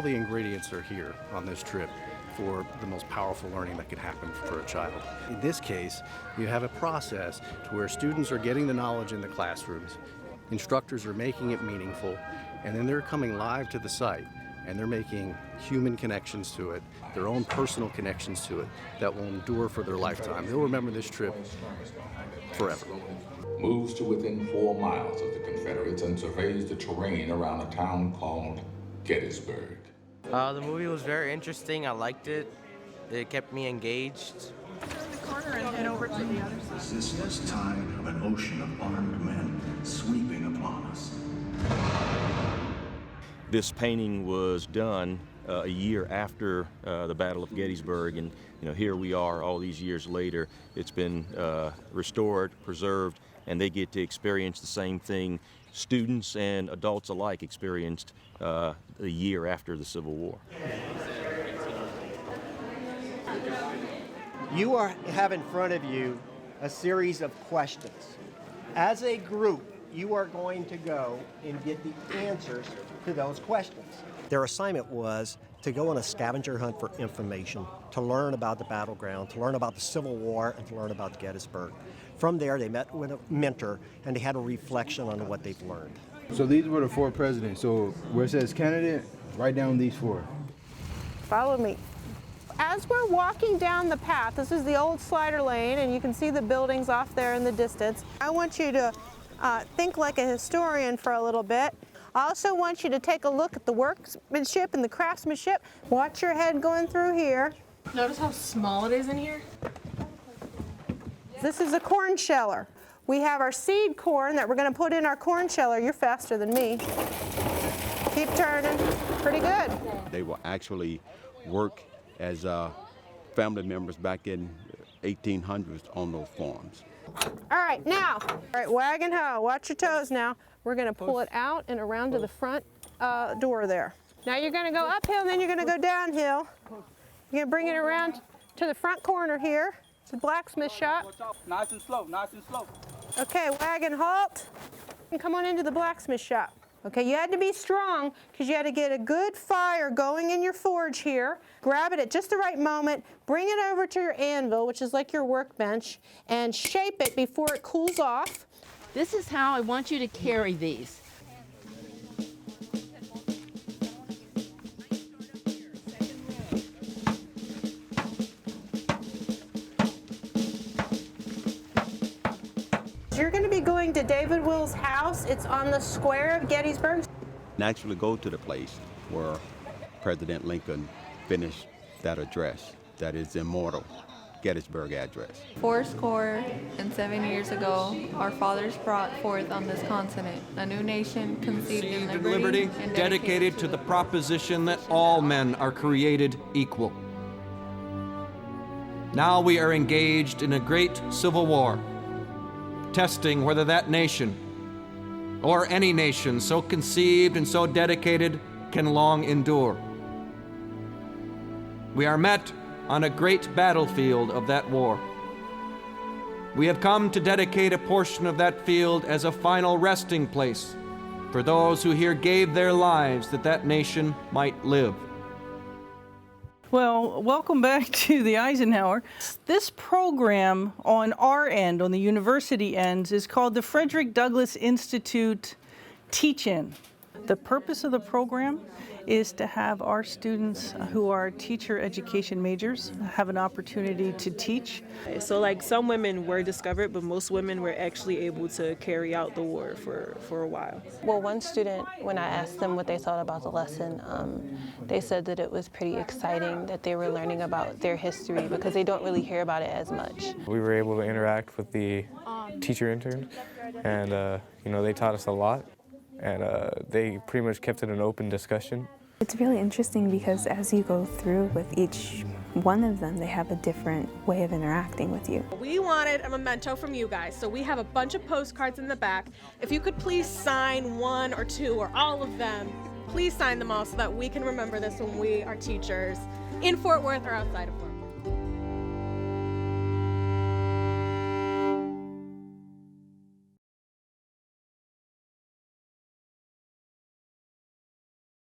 all the ingredients are here on this trip for the most powerful learning that could happen for a child. In this case, you have a process to where students are getting the knowledge in the classrooms, instructors are making it meaningful, and then they're coming live to the site and they're making human connections to it, their own personal connections to it that will endure for their lifetime. They'll remember this trip forever. Moves to within 4 miles of the Confederates and surveys the terrain around a town called Gettysburg. The movie was very interesting. I liked it. It kept me engaged. Turn the corner and head over to the other side. Resistless tide of an ocean of armed men sweeping upon us. This painting was done a year after the Battle of Gettysburg, and here we are all these years later. It's been restored, preserved, and they get to experience the same thing students and adults alike experienced a year after the Civil War. You have in front of you a series of questions. As a group, you are going to go and get the answers to those questions. Their assignment was to go on a scavenger hunt for information, to learn about the battleground, to learn about the Civil War, and to learn about Gettysburg. From there, they met with a mentor, and they had a reflection on what they've learned. So these were the 4 presidents. So where it says candidate, write down these 4. Follow me. As we're walking down the path, this is the old slider lane, and you can see the buildings off there in the distance. I want you to think like a historian for a little bit. I also want you to take a look at the workmanship and the craftsmanship. Watch your head going through here. Notice how small it is in here? This is a corn sheller. We have our seed corn that we're going to put in our corn sheller. You're faster than me. Keep turning. Pretty good. They will actually work as family members back in 1800s on those farms. All right, now, wagon hoe. Watch your toes now. We're going to pull it out and around to the front door there. Now you're going to go uphill, then you're going to go downhill. You're going to bring it around to the front corner here. It's a blacksmith shop. Nice and slow, nice and slow. Okay, wagon halt. And come on into the blacksmith shop. Okay, you had to be strong because you had to get a good fire going in your forge here. Grab it at just the right moment, bring it over to your anvil, which is like your workbench, and shape it before it cools off. This is how I want you to carry these. You're going to be going to David Will's house. It's on the square of Gettysburg. And actually go to the place where President Lincoln finished that address that is immortal, Gettysburg Address. 77 years ago, our fathers brought forth on this continent a new nation conceived in liberty and dedicated to the proposition that all men are created equal. Now we are engaged in a great civil war, testing whether that nation, or any nation so conceived and so dedicated, can long endure. We are met on a great battlefield of that war. We have come to dedicate a portion of that field as a final resting place for those who here gave their lives that that nation might live. Well, welcome back to the Eisenhower. This program on our end, on the university ends, is called the Frederick Douglass Institute Teach-In. The purpose of the program is to have our students who are teacher education majors have an opportunity to teach. So like some women were discovered, but most women were actually able to carry out the war for a while. Well, one student, when I asked them what they thought about the lesson, they said that it was pretty exciting that they were learning about their history because they don't really hear about it as much. We were able to interact with the teacher intern, and they taught us a lot, and they pretty much kept it an open discussion. It's really interesting because as you go through with each one of them, they have a different way of interacting with you. We wanted a memento from you guys, so we have a bunch of postcards in the back. If you could please sign 1 or 2 or all of them, please sign them all so that we can remember this when we are teachers in Fort Worth or outside of Fort Worth.